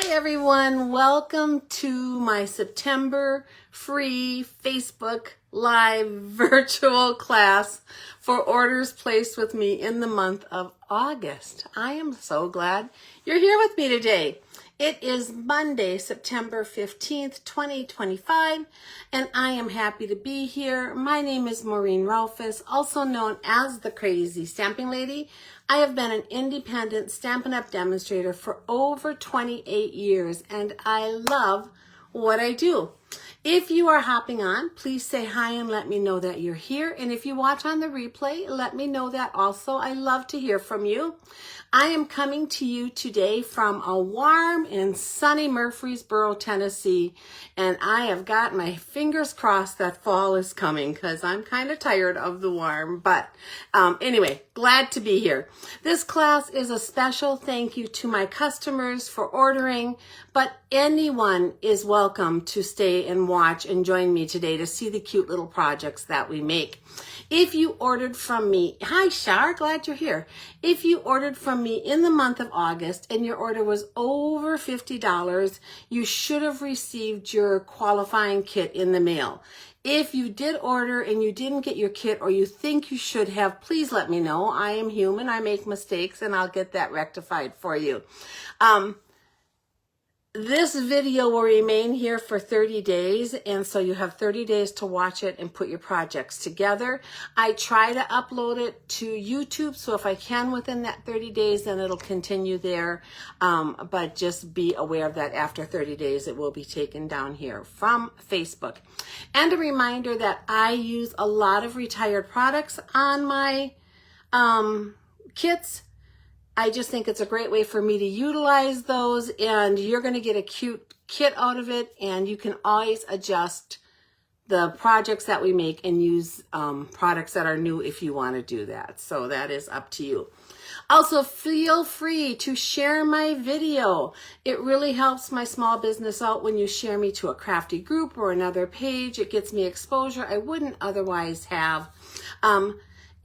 Hi everyone, welcome to my September free Facebook Live virtual class for orders placed with me in the month of August. I am so glad you're here with me today. It is Monday, September 15th, 2025, and I am happy to be here. My name is Maureen Rolfes, also known as the Crazy Stamping Lady. I have been an independent Stampin' Up! Demonstrator for over 28 years, and I love what I do. If you are hopping on, please say hi and let me know that you're here. And if you watch on the replay, let me know that also. I love to hear from you. I am coming to you today from a warm and sunny Murfreesboro, Tennessee, and I have got my fingers crossed that fall is coming because I'm kind of tired of the warm. But anyway, glad to be here. This class is a special thank you to my customers for ordering, but anyone is welcome to stay and watch and join me today to see the cute little projects that we make. If you ordered from me, hi Shar, glad you're here. If you ordered from me in the month of August and your order was over $50, you should have received your qualifying kit in the mail. If you did order and you didn't get your kit or you think you should have, please let me know. I am human, I make mistakes, and I'll get that rectified for you. This video will remain here for 30 days, and so you have 30 days to watch it and put your projects together. I try to upload it to YouTube, so if I can within that 30 days, then it'll continue there. But just be aware that after 30 days, it will be taken down here from Facebook. And a reminder that I use a lot of retired products on my kits. I just think it's a great way for me to utilize those, and you're going to get a cute kit out of it, and you can always adjust the projects that we make and use products that are new if you want to do that. So that is up to you. Also, feel free to share my video. It really helps my small business out when you share me to a crafty group or another page. It gets me exposure I wouldn't otherwise have.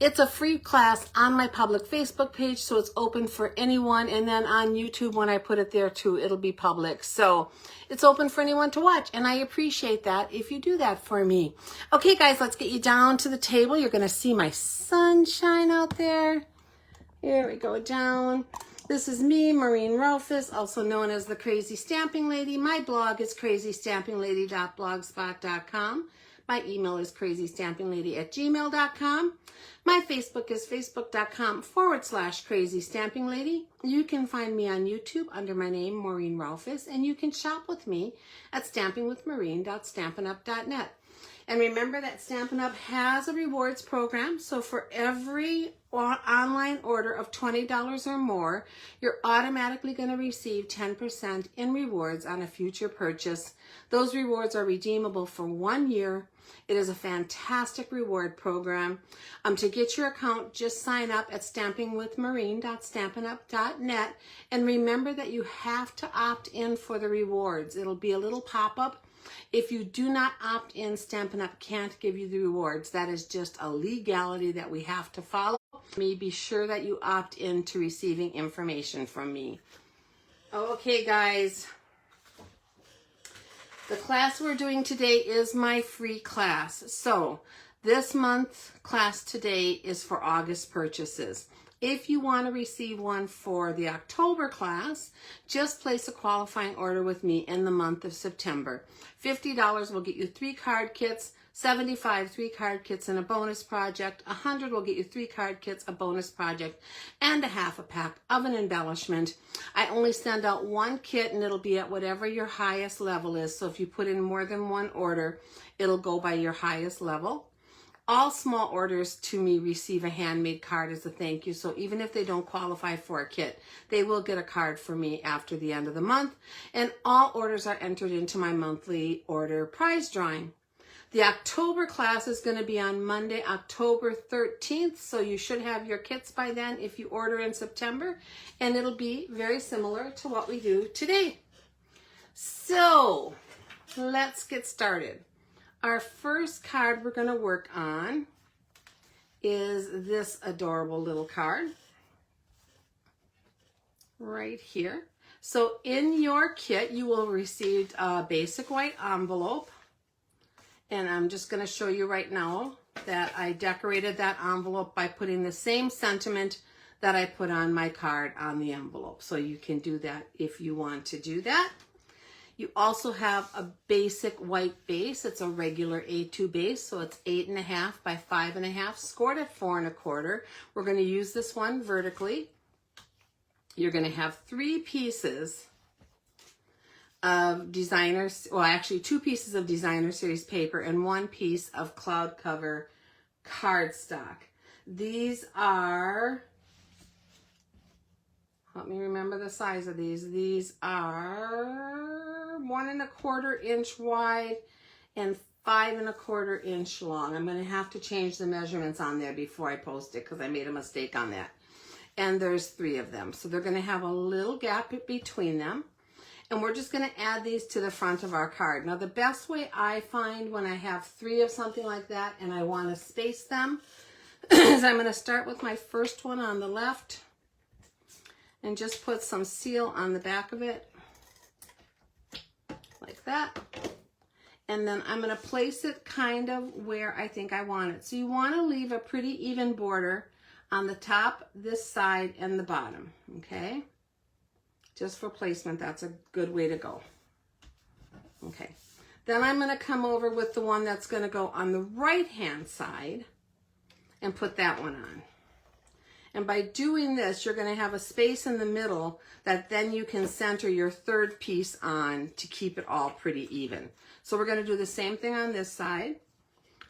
It's a free class on my public Facebook page, so it's open for anyone. And then on YouTube, when I put it there too, it'll be public. So it's open for anyone to watch. And I appreciate that if you do that for me. Okay, guys, let's get you down to the table. You're going to see my sunshine out there. Here we go down. This is me, Maureen Rolfes, also known as the Crazy Stamping Lady. My blog is crazystampinglady.blogspot.com. My email is crazystampinglady@gmail.com. My Facebook is facebook.com/crazystampinglady. You can find me on YouTube under my name, Maureen Rolfes, and you can shop with me at stampingwithmaureen.stampinup.net. And remember that Stampin' Up! Has a rewards program, so for every online order of $20 or more, you're automatically going to receive 10% in rewards on a future purchase. Those rewards are redeemable for 1 year. It is a fantastic reward program. To get your account, just sign up at stampingwithmaureen.stampinup.net. And remember that you have to opt in for the rewards. It'll be a little pop-up. If you do not opt in, Stampin' Up! Can't give you the rewards. That is just a legality that we have to follow. Be sure that you opt in to receiving information from me. Okay, guys. The class we're doing today is my free class. So this month's class today is for August purchases. If you want to receive one for the October class, just place a qualifying order with me in the month of September. $50 will get you 3 card kits, $75 3 card kits and a bonus project, $100 will get you 3 card kits, a bonus project, and a half a pack of an embellishment. I only send out 1 kit, and it'll be at whatever your highest level is. So if you put in more than 1 order, it'll go by your highest level. All small orders to me receive a handmade card as a thank you. So even if they don't qualify for a kit, they will get a card from me after the end of the month. And all orders are entered into my monthly order prize drawing. The October class is going to be on Monday, October 13th. So you should have your kits by then if you order in September. And it'll be very similar to what we do today. So let's get started. Our first card we're going to work on is this adorable little card right here. So in your kit, you will receive a basic white envelope. And I'm just going to show you right now that I decorated that envelope by putting the same sentiment that I put on my card on the envelope. So you can do that if you want to do that. You also have a basic white base. It's a regular A2 base, so it's 8.5 by 5.5, scored at 4.25. We're going to use this one vertically. You're going to have 3 pieces of designers, well, actually 2 pieces of designer series paper and 1 piece of cloud cover cardstock. These are, let me remember the size of these. These are 1.25 inch wide and 5.25 inch long. I'm going to have to change the measurements on there before I post it because I made a mistake on that. And there's 3 of them. So they're going to have a little gap between them. And we're just going to add these to the front of our card. Now the best way I find when I have 3 of something like that and I want to space them is I'm going to start with my first one on the left and just put some seal on the back of it like that. And then I'm going to place it kind of where I think I want it. So you want to leave a pretty even border on the top, this side, and the bottom, okay? Just for placement, that's a good way to go. Okay, then I'm going to come over with the one that's going to go on the right-hand side and put that one on. And by doing this, you're going to have a space in the middle that then you can center your 3rd piece on to keep it all pretty even. So we're going to do the same thing on this side.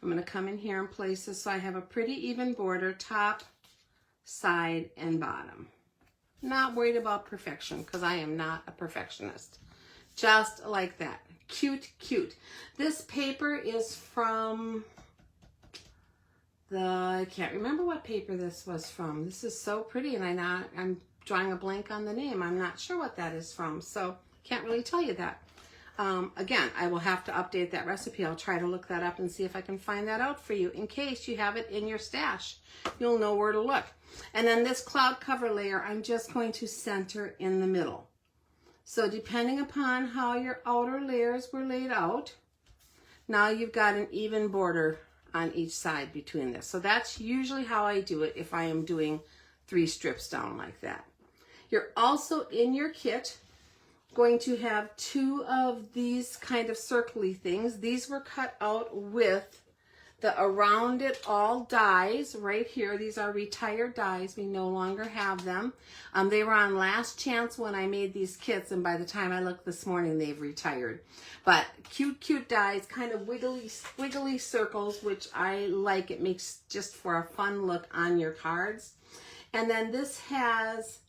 I'm going to come in here and place this so I have a pretty even border, top, side, and bottom. Not worried about perfection because I am not a perfectionist. Just like that. Cute, cute. This paper is from I can't remember what paper this was from. This is so pretty and I'm drawing a blank on the name. I'm not sure what that is from, so can't really tell you that. Again, I will have to update that recipe. I'll try to look that up and see if I can find that out for you in case you have it in your stash. You'll know where to look. And then this cloud cover layer, I'm just going to center in the middle. So depending upon how your outer layers were laid out, now you've got an even border on each side between this. So that's usually how I do it if I am doing 3 strips down like that. You're also in your kit going to have 2 of these kind of circly things. These were cut out with the Around It All dies right here. These are retired dies. We no longer have them. They were on last chance when I made these kits, and by the time I looked this morning, they've retired. But cute, cute dies, kind of wiggly circles, which I like. It makes just for a fun look on your cards. And then this has,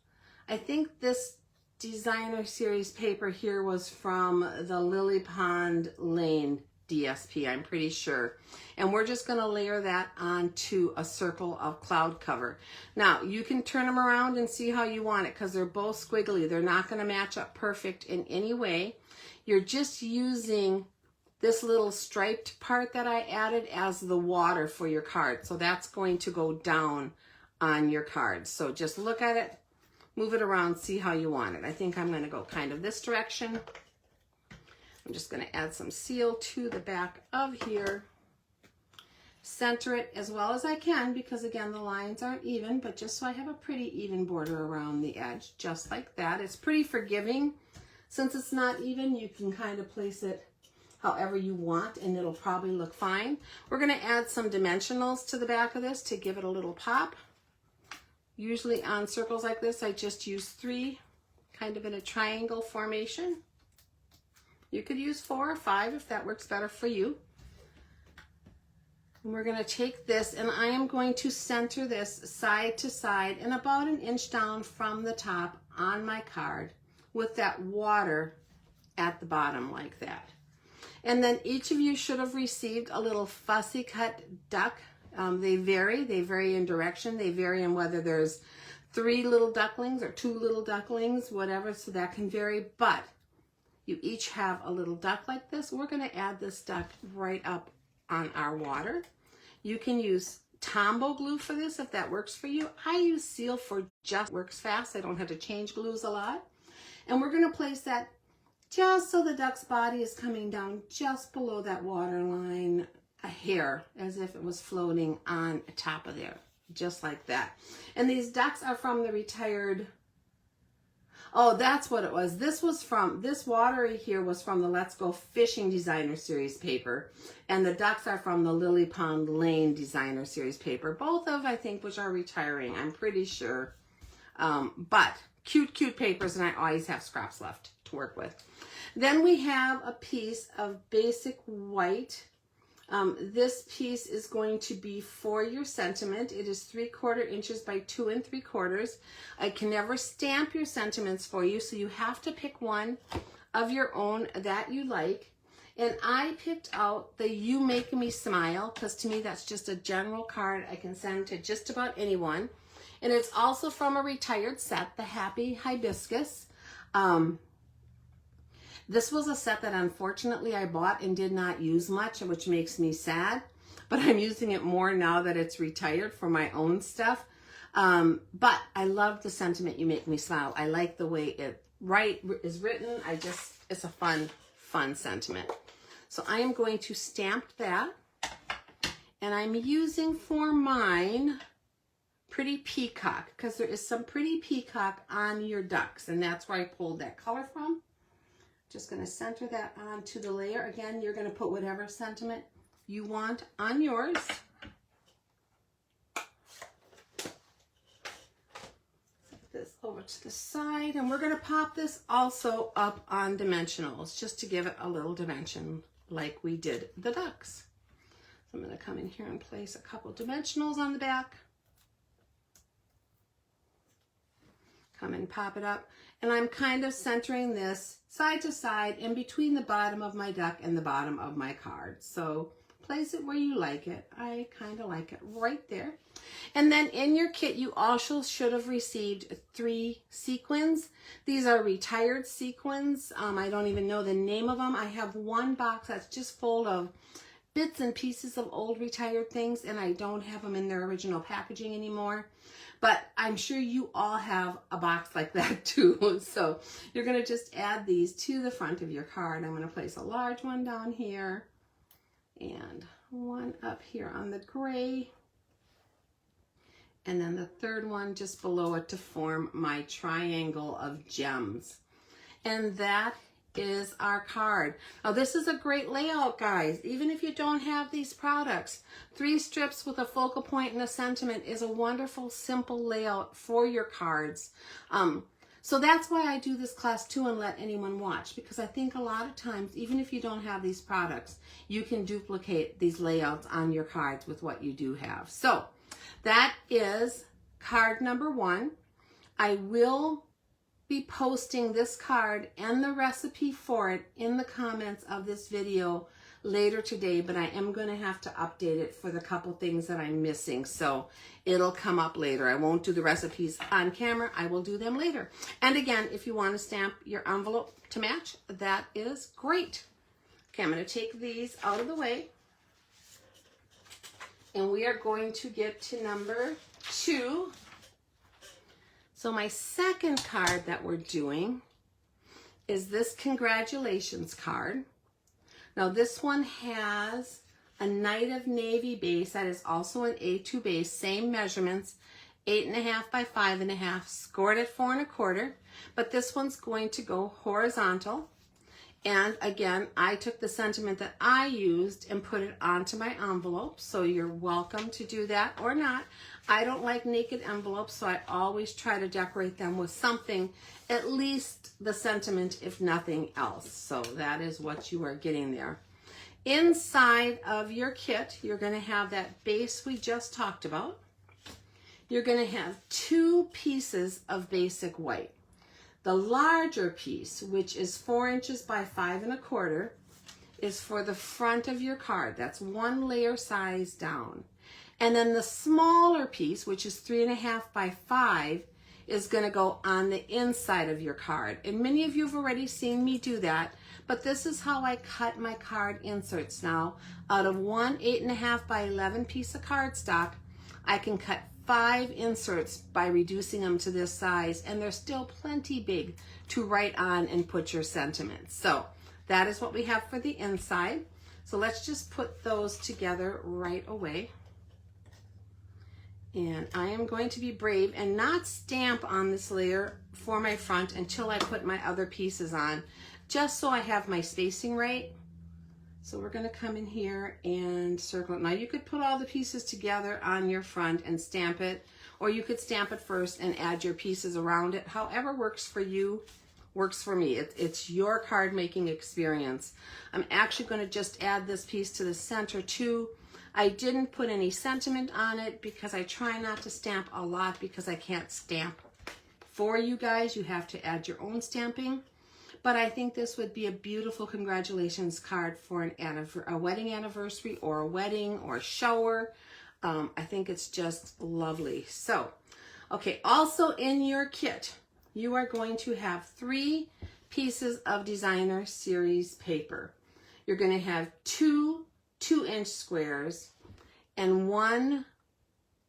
I think this designer series paper here was from the Lily Pond Lane DSP, I'm pretty sure. And we're just going to layer that onto a circle of cloud cover. Now, you can turn them around and see how you want it because they're both squiggly. They're not going to match up perfect in any way. You're just using this little striped part that I added as the water for your card. So that's going to go down on your card. So just look at it, move it around, see how you want it. I think I'm going to go kind of this direction. I'm just going to add some seal to the back of here. Center it as well as I can because again the lines aren't even, but just so I have a pretty even border around the edge, just like that. It's pretty forgiving. Since it's not even, you can kind of place it however you want and it'll probably look fine. We're going to add some dimensionals to the back of this to give it a little pop. Usually on circles like this, I just use 3, kind of in a triangle formation. You could use 4 or 5 if that works better for you. And we're going to take this and I am going to center this side to side and about 1 inch down from the top on my card with that water at the bottom like that. And then each of you should have received a little fussy cut duck. They vary in direction. They vary in whether there's 3 little ducklings or 2 little ducklings, whatever, so that can vary. But you each have a little duck like this. We're going to add this duck right up on our water. You can use Tombow glue for this if that works for you. I use Seal for just works fast. I don't have to change glues a lot. And we're going to place that just so the duck's body is coming down just below that water line, a hair, as if it was floating on top of there, just like that. And these ducks are from the retired, oh, that's what it was. This water here was from the Let's Go Fishing Designer Series paper. And the ducks are from the Lily Pond Lane Designer Series paper. Both of, I think, which are retiring, I'm pretty sure. But cute, cute papers, and I always have scraps left to work with. Then we have a piece of basic white. This piece is going to be for your sentiment. It is 3/4 inches by 2 3/4. I can never stamp your sentiments for you, so you have to pick one of your own that you like. And I picked out the You Make Me Smile, because to me that's just a general card I can send to just about anyone. And it's also from a retired set, the Happy Hibiscus. This was a set that unfortunately I bought and did not use much, which makes me sad, but I'm using it more now that it's retired for my own stuff. But I love the sentiment, You Make Me Smile. I like the way it is written. It's a fun sentiment. So I am going to stamp that, and I'm using for mine Pretty Peacock, because there is some Pretty Peacock on your ducks, and that's where I pulled that color from. Just going to center that onto the layer. Again, you're going to put whatever sentiment you want on yours. Set this over to the side, and we're going to pop this also up on dimensionals, just to give it a little dimension like we did the ducks. So I'm going to come in here and place a couple dimensionals on the back. Come and pop it up. And I'm kind of centering this side to side in between the bottom of my duck and the bottom of my card. So place it where you like it. I kind of like it right there. And then in your kit, you also should have received 3 sequins. These are retired sequins. I don't even know the name of them. I have one box that's just full of bits and pieces of old retired things, and I don't have them in their original packaging anymore. But I'm sure you all have a box like that too. So you're going to just add these to the front of your card. I'm going to place a large one down here and one up here on the gray. And then the third one just below it to form my triangle of gems. And that is our card. Now this is a great layout, guys. Even if you don't have these products, 3 strips with a focal point and a sentiment is a wonderful, simple layout for your cards. So that's why I do this class too and let anyone watch, because I think a lot of times, even if you don't have these products, you can duplicate these layouts on your cards with what you do have. So that is card number 1. I will be posting this card and the recipe for it in the comments of this video later today, but I am going to have to update it for the couple things that I'm missing, so it'll come up later. I won't do the recipes on camera. I will do them later. And again, if you want to stamp your envelope to match, that is great. Okay, I'm going to take these out of the way, and we are going to get to number 2. So my second card that we're doing is this congratulations card. Now this one has a Night of Navy base that is also an A2 base, same measurements, 8.5 by 5.5, scored at 4 1/4, but this one's going to go horizontal. And again, I took the sentiment that I used and put it onto my envelope, so you're welcome to do that or not. I don't like naked envelopes, so I always try to decorate them with something, at least the sentiment, if nothing else. So that is what you are getting there. Inside of your kit, you're going to have that base we just talked about. You're going to have 2 pieces of basic white. The larger piece, which is 4 inches by 5 1/4, is for the front of your card. That's 1 layer size down. And then the smaller piece, which is 3.5 by 5, is going to go on the inside of your card. And many of you have already seen me do that, but this is how I cut my card inserts now. Out of 1 8.5 by 11 piece of cardstock, I can cut 5 inserts by reducing them to this size, and they're still plenty big to write on and put your sentiments. So that is what we have for the inside. So let's just put those together right away. And I am going to be brave and not stamp on this layer for my front until I put my other pieces on, just so I have my spacing right. So we're going to come in here and circle it. Now you could put all the pieces together on your front and stamp it, or you could stamp it first and add your pieces around it. However works for you, works for me. It's your card making experience. I'm actually going to just add this piece to the center too. I didn't put any sentiment on it because I try not to stamp a lot because I can't stamp for you guys. You have to add your own stamping. But I think this would be a beautiful congratulations card for a wedding anniversary or a wedding or a shower. I think it's just lovely. So, okay, also in your kit, you are going to have 3 pieces of designer series paper. You're going to have 2 2-inch squares and 1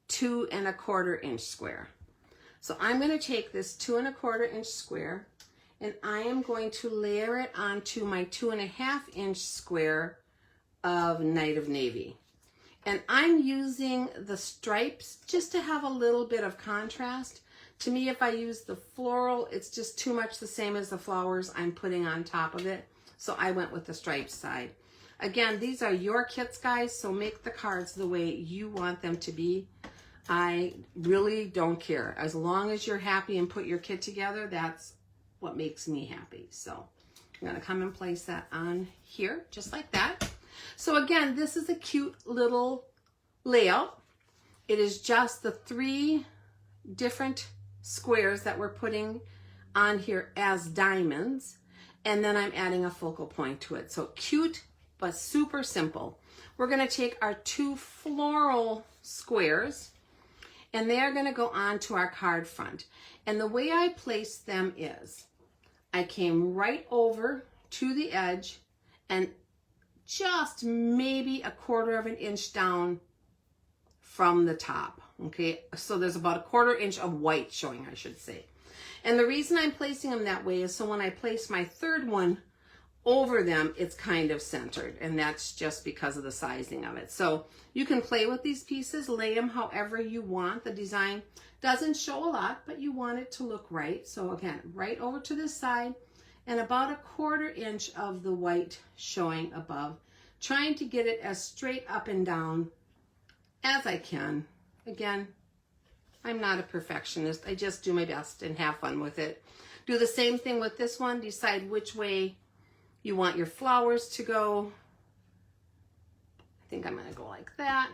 2 1/4 inch square. So I'm going to take this 2 1/4 inch square and I am going to layer it onto my 2 1/2 inch square of Night of Navy. And I'm using the stripes just to have a little bit of contrast. To me, if I use the floral, it's just too much the same as the flowers I'm putting on top of it. So I went with the striped side. Again, these are your kits, guys, so make the cards the way you want them to be. I really don't care. As long as you're happy and put your kit together, that's what makes me happy. So I'm going to come and place that on here, just like that. So again, this is a cute little layout. It is just the 3 different squares that we're putting on here as diamonds, and then I'm adding a focal point to it. So cute, but super simple. We're going to take our 2 floral squares and they're going to go onto our card front. And the way I placed them is I came right over to the edge and just maybe 1/4 inch down from the top. Okay, so there's about 1/4 inch of white showing, I should say. And the reason I'm placing them that way is so when I place my 3rd one over them, it's kind of centered, and that's just because of the sizing of it. So you can play with these pieces, lay them however you want. The design doesn't show a lot, but you want it to look right. So again, right over to this side and about 1/4 inch of the white showing above, trying to get it as straight up and down as I can. Again, I'm not a perfectionist. I just do my best and have fun with it. Do the same thing with this one. Decide which way you want your flowers to go. I think I'm going to go like that.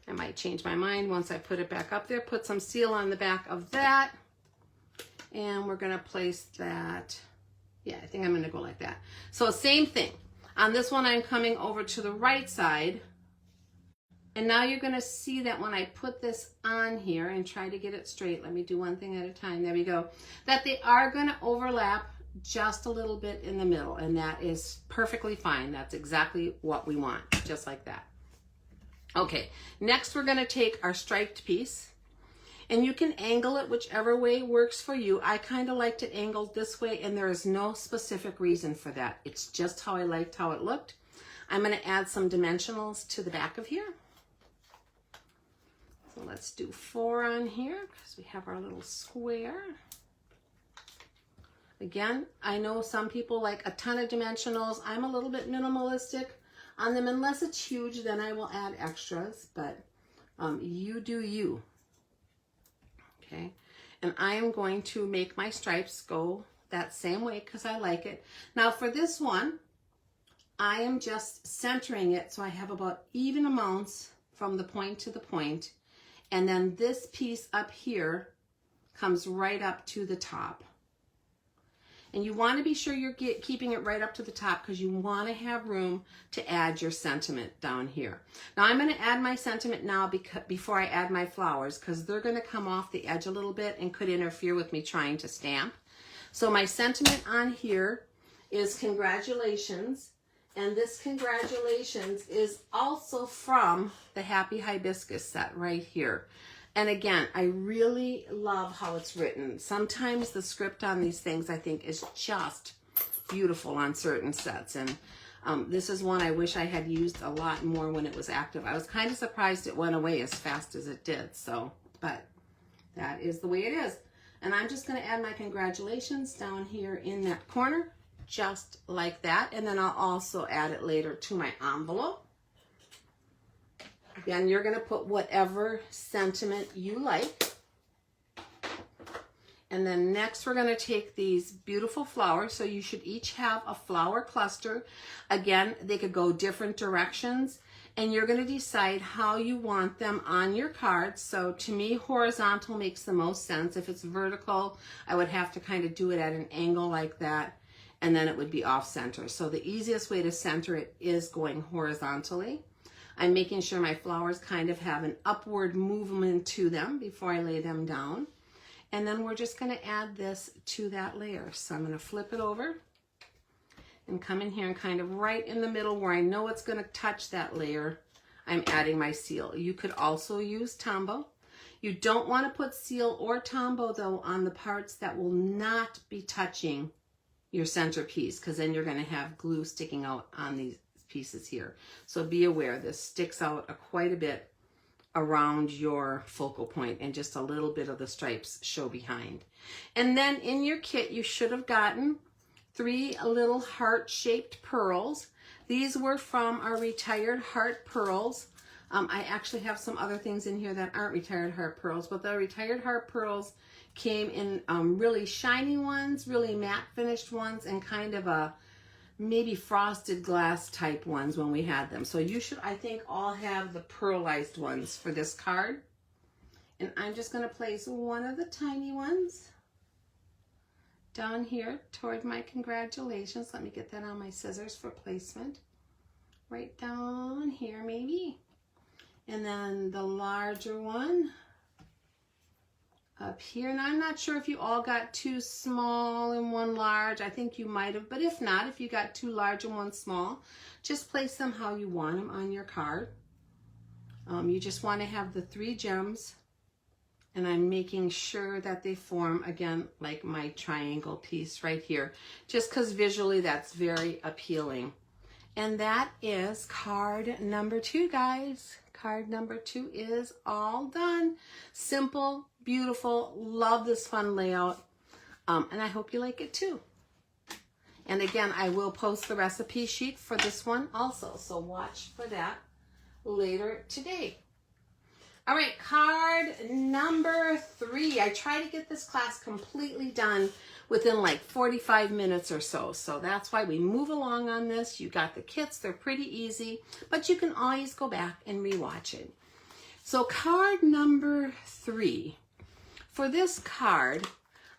I might change my mind once I put it back up there. Put some seal on the back of that. And we're going to place that. Yeah, I think I'm going to go like that. So same thing. On this one, I'm coming over to the right side. And now you're going to see that when I put this on here and try to get it straight, let me do one thing at a time. There we go. That they are going to overlap just a little bit in the middle, and that is perfectly fine. That's exactly what we want, just like that. Okay, next we're going to take our striped piece, and you can angle it whichever way works for you. I kind of liked it angled this way, and there is no specific reason for that. It's just how I liked how it looked. I'm going to add some dimensionals to the back of here. So let's do 4 on here because we have our little square. Again, I know some people like a ton of dimensionals. I'm a little bit minimalistic on them. Unless it's huge, then I will add extras, but you do you. Okay, and I am going to make my stripes go that same way because I like it. Now for this one, I am just centering it so I have about even amounts from the point to the point, and then this piece up here comes right up to the top. And you want to be sure you're keeping it right up to the top because you want to have room to add your sentiment down here. Now I'm going to add my sentiment now before I add my flowers because they're going to come off the edge a little bit and could interfere with me trying to stamp. So my sentiment on here is congratulations, And this congratulations is also from the Happy Hibiscus set right here. And again, I really love how it's written. Sometimes the script on these things I think is just beautiful on certain sets. And this is one I wish I had used a lot more when it was active. I was kind of surprised it went away as fast as it did. So, but that is the way it is. And I'm just going to add my congratulations down here in that corner, just like that. And then I'll also add it later to my envelope. Again, you're going to put whatever sentiment you like. And then next we're going to take these beautiful flowers. So you should each have a flower cluster. Again, they could go different directions. And you're going to decide how you want them on your cards. So to me, horizontal makes the most sense. If it's vertical, I would have to kind of do it at an angle like that. And then it would be off center. So the easiest way to center it is going horizontally. I'm making sure my flowers kind of have an upward movement to them before I lay them down. And then we're just going to add this to that layer. So I'm going to flip it over and come in here and kind of right in the middle where I know it's going to touch that layer, I'm adding my seal. You could also use Tombow. You don't want to put seal or Tombow though on the parts that will not be touching your centerpiece, because then you're going to have glue sticking out on these pieces here. So be aware, this sticks out quite a bit around your focal point, and just a little bit of the stripes show behind. And then in your kit, you should have gotten 3 little heart-shaped pearls. These were from our Retired Heart Pearls. I actually have some other things in here that aren't Retired Heart Pearls, but the Retired Heart Pearls came in really shiny ones, really matte finished ones, and kind of a maybe frosted glass type ones when we had them. So you should, I think, all have the pearlized ones for this card. And I'm just going to place one of the tiny ones down here toward my congratulations. Let me get that on my scissors for placement. Right down here maybe. And then the larger one up here. And I'm not sure if you all got 2 small and 1 large. I think you might have, but if not, if you got 2 large and 1 small, just place them how you want them on your card. You just want to have the 3 gems, and I'm making sure that they form, again, like my triangle piece right here, just because visually that's very appealing. And that is card number 2, guys. Card number 2 is all done. Simple, beautiful, love this fun layout. And I hope you like it too. And again, I will post the recipe sheet for this one also, so watch for that later today. All right, card number 3. I try to get this class completely done within like 45 minutes or so. So that's why we move along on this. You got the kits, they're pretty easy, but you can always go back and rewatch it. So card number 3. For this card,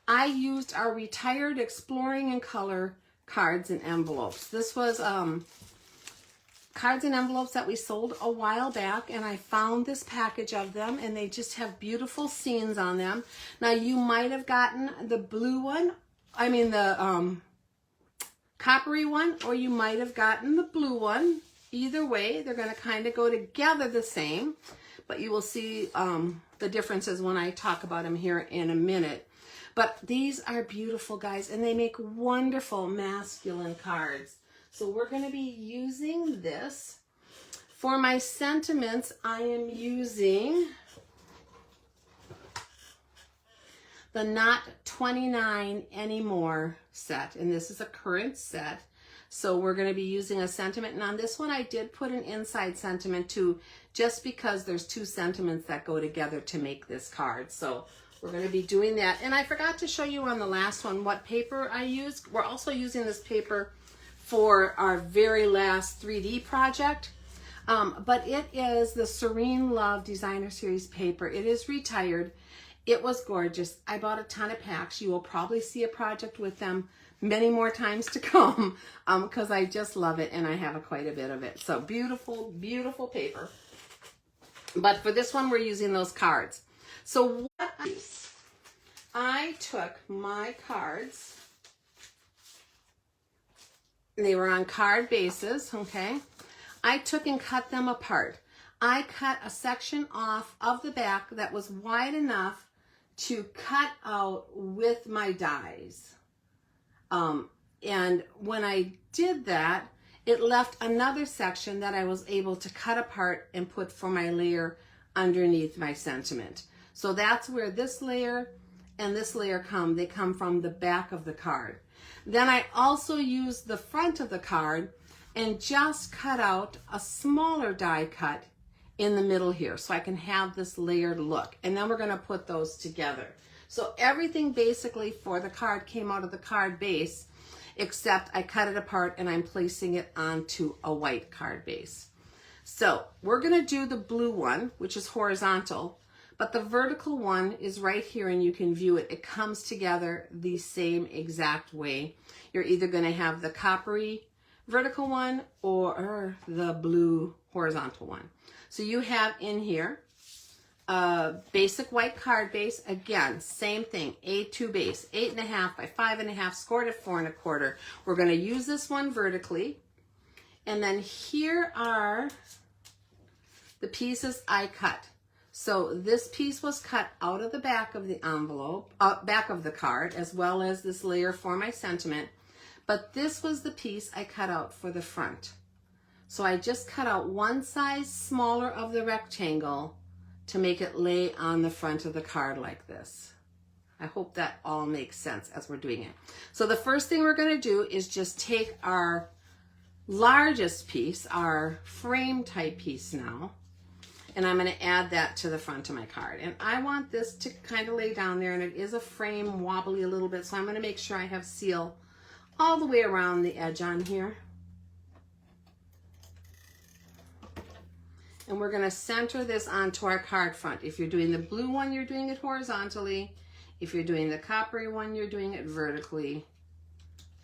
I used our Retired Exploring in Color cards and envelopes. This was cards and envelopes that we sold a while back, and I found this package of them, and they just have beautiful scenes on them. Now you might have gotten the blue one, I mean the coppery one, or you might have gotten the blue one. Either way, they're going to kind of go together the same, but you will see the differences when I talk about them here in a minute. But these are beautiful, guys, and they make wonderful masculine cards. So we're going to be using this. For my sentiments, I am using the Not 29 Anymore set, and this is a current set. So we're going to be using a sentiment, and on this one I did put an inside sentiment too, just because there's 2 sentiments that go together to make this card. So we're going to be doing that. And I forgot to show you on the last one what paper I used. We're also using this paper for our very last 3D project, but it is the Serene Love Designer Series paper. It is retired. It was gorgeous. I bought a ton of packs. You will probably see a project with them many more times to come because I just love it, and I have quite a bit of it. So beautiful, beautiful paper. But for this one, we're using those cards. So what I took my cards, They were on card bases, okay? I took and cut them apart. I cut a section off of the back that was wide enough to cut out with my dies. And when I did that, it left another section that I was able to cut apart and put for my layer underneath my sentiment. So that's where this layer and this layer come. They come from the back of the card. Then I also used the front of the card and just cut out a smaller die cut in the middle here so I can have this layered look. And then we're going to put those together. So everything basically for the card came out of the card base, except I cut it apart and I'm placing it onto a white card base. So we're going to do the blue one, which is horizontal, but the vertical one is right here and you can view it. It comes together the same exact way. You're either going to have the coppery vertical one or the blue horizontal one. So you have in here a basic white card base. Again, same thing, A2 base, 8.5 by 5.5, scored at 4 1/4. We're going to use this one vertically. And then here are the pieces I cut. So this piece was cut out of the back of the envelope, back of the card, as well as this layer for my sentiment. But this was the piece I cut out for the front. So I just cut out one size smaller of the rectangle to make it lay on the front of the card like this. I hope that all makes sense as we're doing it. So the first thing we're going to do is just take our largest piece, our frame type piece now, and I'm going to add that to the front of my card. And I want this to kind of lay down there, and it is a frame, wobbly a little bit, so I'm going to make sure I have seal all the way around the edge on here. And we're going to center this onto our card front. If you're doing the blue one, you're doing it horizontally. If you're doing the coppery one, you're doing it vertically.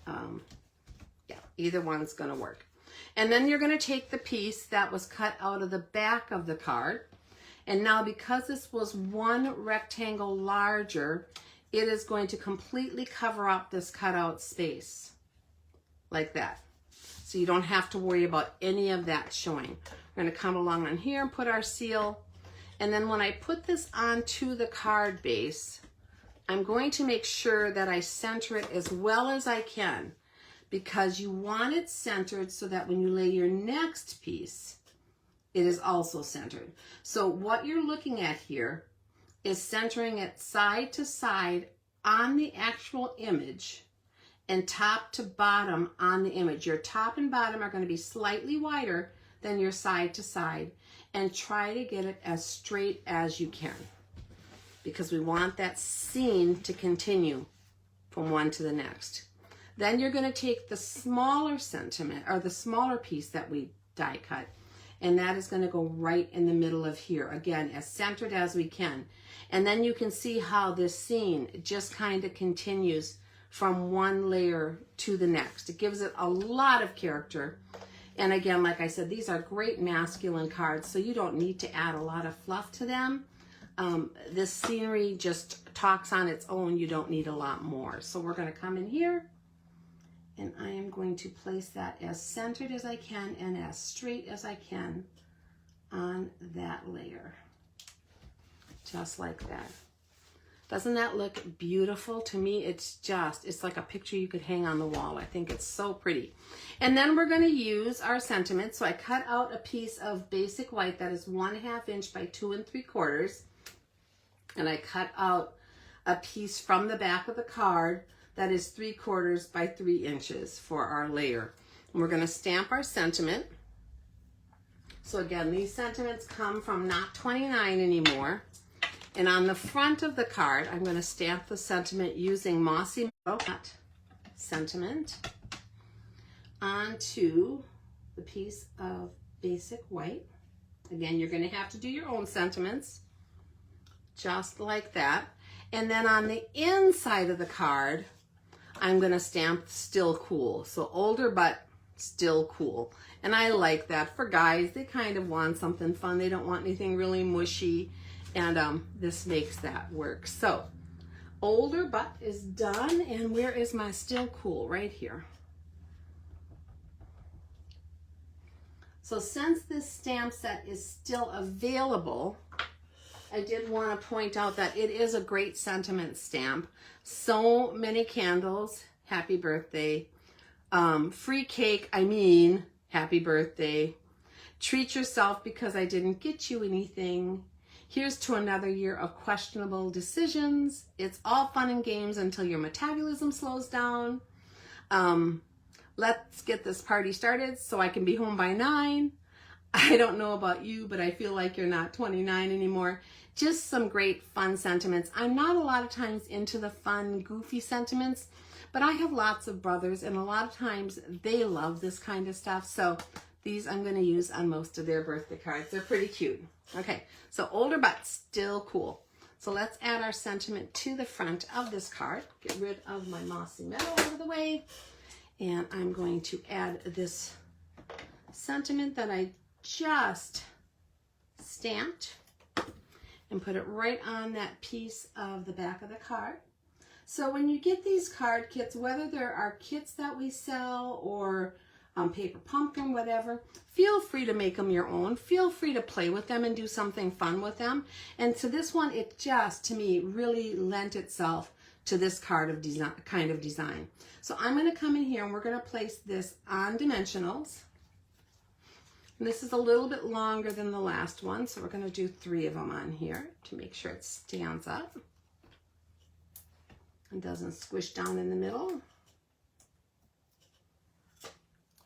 Yeah, either one's going to work. And then you're going to take the piece that was cut out of the back of the card. And now because this was one rectangle larger, it is going to completely cover up this cutout space like that. So you don't have to worry about any of that showing. We're going to come along on here and put our seal. And then when I put this onto the card base, I'm going to make sure that I center it as well as I can, because you want it centered so that when you lay your next piece, it is also centered. So what you're looking at here is centering it side to side on the actual image and top to bottom on the image. Your top and bottom are going to be slightly wider than your side to side, and try to get it as straight as you can, because we want that scene to continue from one to the next. Then you're going to take the smaller sentiment, or the smaller piece that we die cut, and that is going to go right in the middle of here, again as centered as we can. And then you can see how this scene just kind of continues from one layer to the next. It gives it a lot of character. And again, like I said, these are great masculine cards, so you don't need to add a lot of fluff to them. This scenery just talks on its own. You don't need a lot more. So we're going to come in here, and I am going to place that as centered as I can and as straight as I can on that layer. Just like that. Doesn't that look beautiful? To me, it's like a picture you could hang on the wall. I think it's so pretty. And then we're going to use our sentiment. So I cut out a piece of basic white that is 1/2 inch by 2 3/4. And I cut out a piece from the back of the card that is 3/4 by 3 inches for our layer. And we're going to stamp our sentiment. So again, these sentiments come from Knot 29 anymore. And on the front of the card, I'm going to stamp the sentiment using Mossy Meadow sentiment onto the piece of basic white. Again, you're going to have to do your own sentiments, just like that. And then on the inside of the card, I'm going to stamp Still Cool. So older but still cool. And I like that for guys. They kind of want something fun. They don't want anything really mushy. And this makes that work. So older but is done. And where is my Still Cool? Right here. So since this stamp set is still available, I did want to point out that it is a great sentiment stamp. So many candles, happy birthday. Free cake, I mean, happy birthday. Treat yourself because I didn't get you anything. Here's to another year of questionable decisions. It's all fun and games until your metabolism slows down. Let's get this party started so I can be home by 9. I don't know about you, but I feel like you're not 29 anymore. Just some great fun sentiments. I'm not a lot of times into the fun, goofy sentiments, but I have lots of brothers, and a lot of times they love this kind of stuff. So these I'm going to use on most of their birthday cards. They're pretty cute. Okay, so older but still cool. So let's add our sentiment to the front of this card. Get rid of my mossy metal out of the way. And I'm going to add this sentiment that I just stamped and put it right on that piece of the back of the card. So when you get these card kits, whether there are kits that we sell or paper pumpkin, whatever, feel free to make them your own. Feel free to play with them and do something fun with them. And so this one, it just, to me, really lent itself to this card of design, kind of design. So I'm going to come in here and we're going to place this on dimensionals. And this is a little bit longer than the last one, so we're going to do 3 of them on here to make sure it stands up and doesn't squish down in the middle.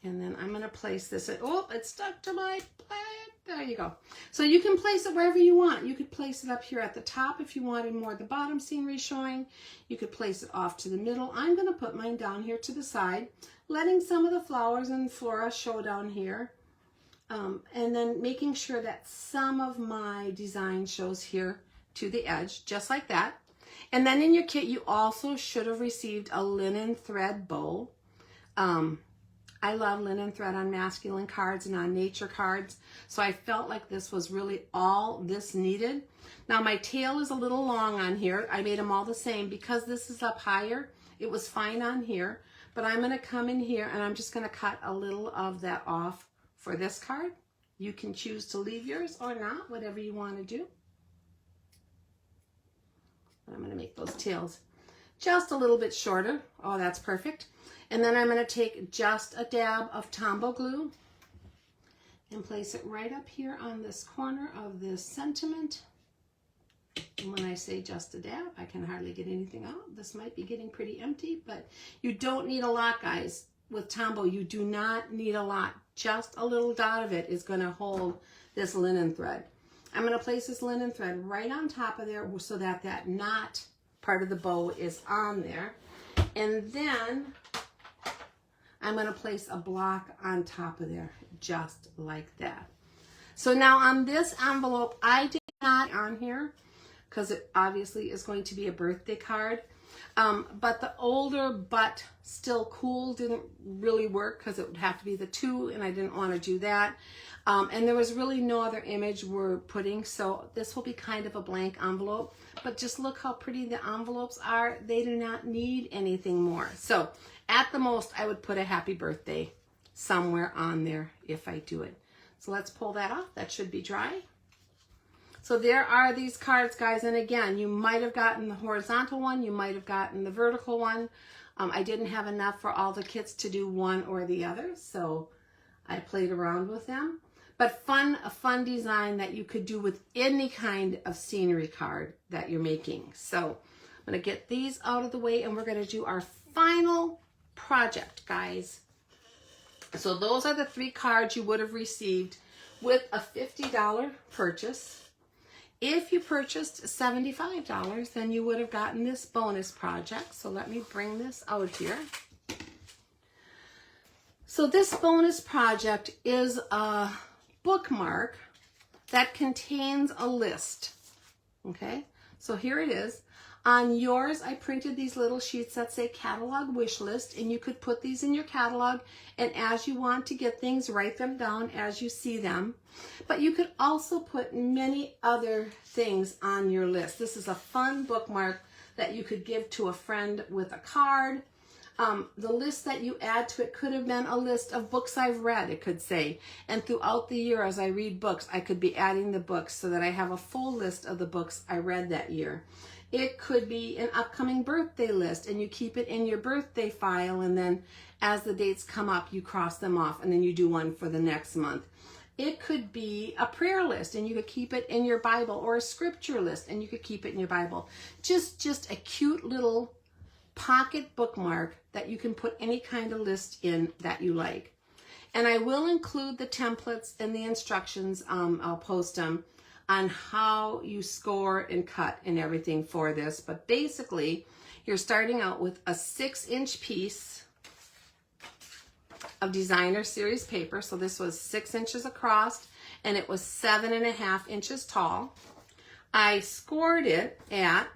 And then I'm going to place this at, oh, it stuck to my plate. There you go. So you can place it wherever you want. You could place it up here at the top if you wanted more of the bottom scenery showing. You could place it off to the middle. I'm going to put mine down here to the side, letting some of the flowers and flora show down here. And then making sure that some of my design shows here to the edge, just like that. And then in your kit, you also should have received a linen thread bow. I love linen thread on masculine cards and on nature cards. So I felt like this was really all this needed. Now my tail is a little long on here. I made them all the same because this is up higher. It was fine on here, but I'm going to come in here and I'm just going to cut a little of that off for this card. You can choose to leave yours or not, whatever you want to do. I'm going to make those tails just a little bit shorter. Oh, that's perfect. And then I'm going to take just a dab of Tombow glue and place it right up here on this corner of this sentiment. And when I say just a dab, I can hardly get anything out. This might be getting pretty empty, but you don't need a lot, guys. With Tombow, you do not need a lot. Just a little dot of it is going to hold this linen thread. I'm going to place this linen thread right on top of there so that that knot part of the bow is on there. And then I'm going to place a block on top of there, just like that. So now on this envelope, I did not on here because it obviously is going to be a birthday card. But the older but still cool didn't really work because it would have to be the 2 and I didn't want to do that. And there was really no other image we're putting, so this will be kind of a blank envelope. But just look how pretty the envelopes are. They do not need anything more. So at the most, I would put a happy birthday somewhere on there if I do it. So let's pull that off. That should be dry. So there are these cards, guys, and again, you might have gotten the horizontal one, you might have gotten the vertical one. I didn't have enough for all the kits to do one or the other, so I played around with them. But a fun design that you could do with any kind of scenery card that you're making. So I'm going to get these out of the way, and we're going to do our final project, guys. So those are the 3 cards you would have received with a $50 purchase. If you purchased $75, then you would have gotten this bonus project. So let me bring this out here. So this bonus project is a bookmark that contains a list. Okay, so here it is. On yours, I printed these little sheets that say catalog wish list, and you could put these in your catalog, and as you want to get things, write them down as you see them. But you could also put many other things on your list. This is a fun bookmark that you could give to a friend with a card. The list that you add to it could have been a list of books I've read, it could say. And throughout the year as I read books, I could be adding the books so that I have a full list of the books I read that year. It could be an upcoming birthday list, and you keep it in your birthday file, and then as the dates come up, you cross them off, and then you do one for the next month. It could be a prayer list, and you could keep it in your Bible, or a scripture list, and you could keep it in your Bible. Just a cute little pocket bookmark that you can put any kind of list in that you like. And I will include the templates and the instructions, I'll post them, on how you score and cut and everything for this. But basically, you're starting out with a 6-inch piece of designer series paper. So this was 6 inches across, and it was 7.5 inches tall. I scored it at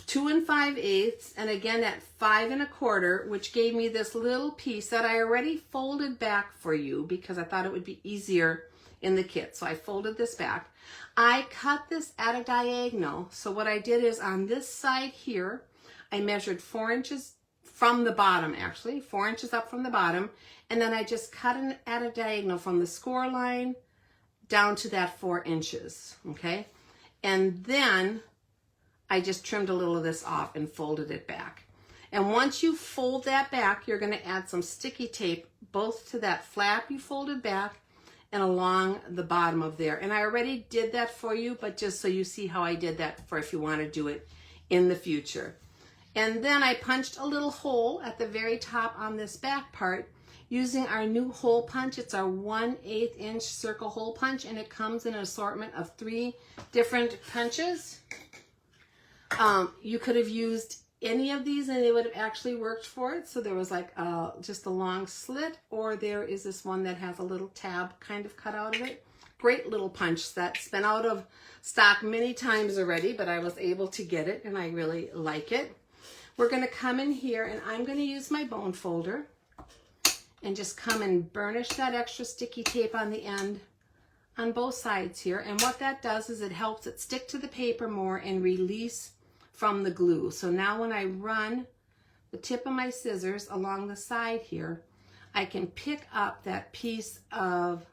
2 5/8, and again at 5 1/4, which gave me this little piece that I already folded back for you because I thought it would be easier in the kit. So I folded this back. I cut this at a diagonal. So what I did is on this side here, I measured 4 inches from the bottom, actually, 4 inches up from the bottom, and then I just cut it at a diagonal from the score line down to that 4 inches, okay? And then I just trimmed a little of this off and folded it back. And once you fold that back, you're going to add some sticky tape both to that flap you folded back and along the bottom of there. And I already did that for you, but just so you see how I did that for if you want to do it in the future. And then I punched a little hole at the very top on this back part using our new hole punch. It's our 1/8 inch circle hole punch, and it comes in an assortment of 3 different punches. You could have used any of these and they would have actually worked for it. So there was like just a long slit, or there is this one that has a little tab kind of cut out of it. Great little punch that's been out of stock many times already, but I was able to get it and I really like it. We're going to come in here and I'm going to use my bone folder and just come and burnish that extra sticky tape on the end on both sides here. And what that does is it helps it stick to the paper more and release from the glue. So now when I run the tip of my scissors along the side here, I can pick up that piece of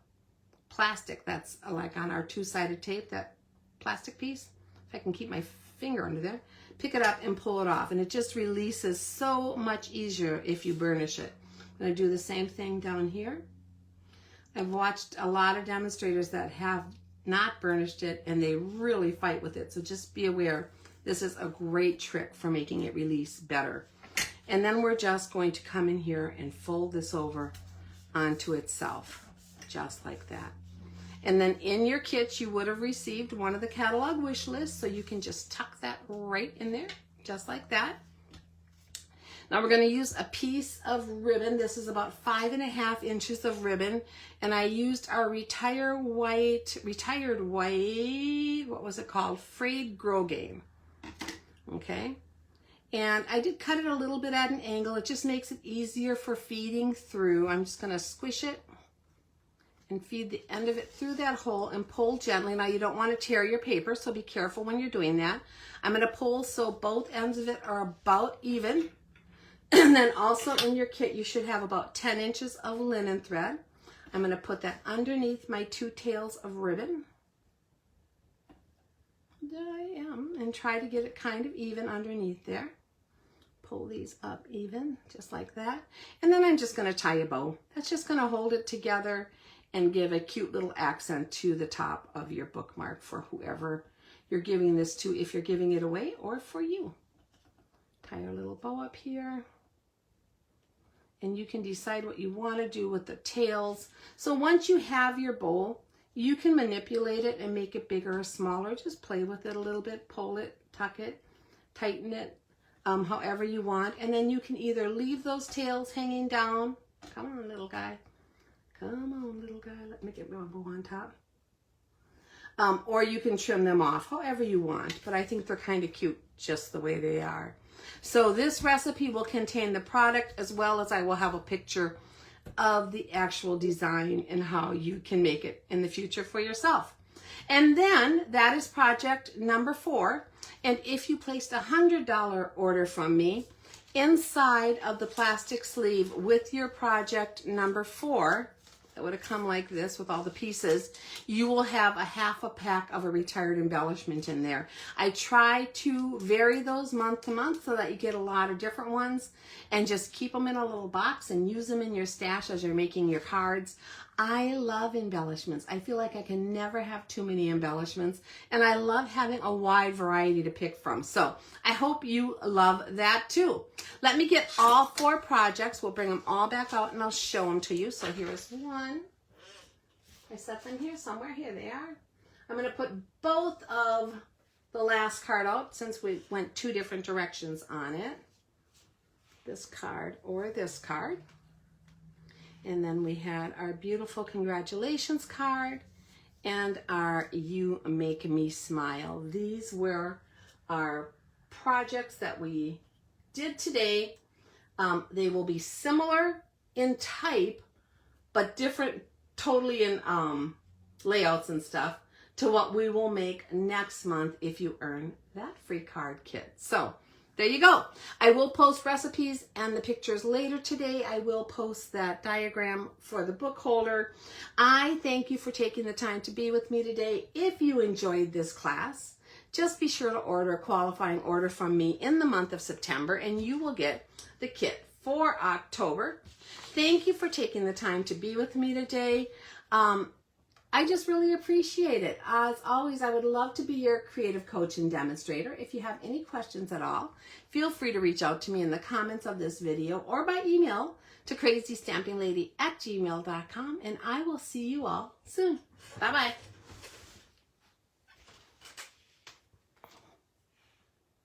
plastic that's like on our 2-sided tape, that plastic piece. If I can keep my finger under there, pick it up and pull it off. And it just releases so much easier if you burnish it. I'm going to do the same thing down here. I've watched a lot of demonstrators that have not burnished it and they really fight with it. So just be aware, this is a great trick for making it release better. And then we're just going to come in here and fold this over onto itself, just like that. And then in your kit, you would have received one of the catalog wish lists, so you can just tuck that right in there, just like that. Now we're going to use a piece of ribbon. This is about 5.5 inches of ribbon, and I used our retired white, what was it called? Frayed Grow Game. Okay, and I did cut it a little bit at an angle. It just makes it easier for feeding through. I'm just going to squish it and feed the end of it through that hole and pull gently. Now you don't want to tear your paper, so be careful when you're doing that. I'm going to pull so both ends of it are about even. And then also in your kit, you should have about 10 inches of linen thread. I'm going to put that underneath my 2 tails of ribbon. There I am, and try to get it kind of even underneath there. Pull these up even, just like that. And then I'm just going to tie a bow. That's just going to hold it together and give a cute little accent to the top of your bookmark for whoever you're giving this to, if you're giving it away or for you. Tie your little bow up here. And you can decide what you want to do with the tails. So once you have your bow, you can manipulate it and make it bigger or smaller. Just play with it a little bit, pull it, tuck it, tighten it, however you want. And then you can either leave those tails hanging down. Come on, little guy. Come on, little guy. Let me get my bow on top. Or you can trim them off, however you want. But I think they're kind of cute just the way they are. So this recipe will contain the product, as well as I will have a picture of the actual design and how you can make it in the future for yourself. And then that is project number 4. And if you placed a $100 order from me, inside of the plastic sleeve with your project number 4, that would have come like this with all the pieces, you will have a half a pack of a retired embellishment in there. I try to vary those month to month so that you get a lot of different ones, and just keep them in a little box and use them in your stash as you're making your cards. I love embellishments. I feel like I can never have too many embellishments, and I love having a wide variety to pick from. So I hope you love that too. Let me get all 4 projects. We'll bring them all back out and I'll show them to you. So here is one. I set them here somewhere. Here they are. I'm going to put both of the last card out since we went 2 different directions on it. This card or this card. And then we had our beautiful congratulations card and our You Make Me Smile. These were our projects that we did today. They will be similar in type, but different totally in layouts and stuff to what we will make next month if you earn that free card kit. So there you go. I will post recipes and the pictures later today. I will post that diagram for the book holder. I thank you for taking the time to be with me today. If you enjoyed this class, just be sure to order a qualifying order from me in the month of September and you will get the kit for October. Thank you for taking the time to be with me today. I just really appreciate it. As always, I would love to be your creative coach and demonstrator. If you have any questions at all, feel free to reach out to me in the comments of this video or by email to crazystampinglady@gmail.com, and I will see you all soon. Bye-bye.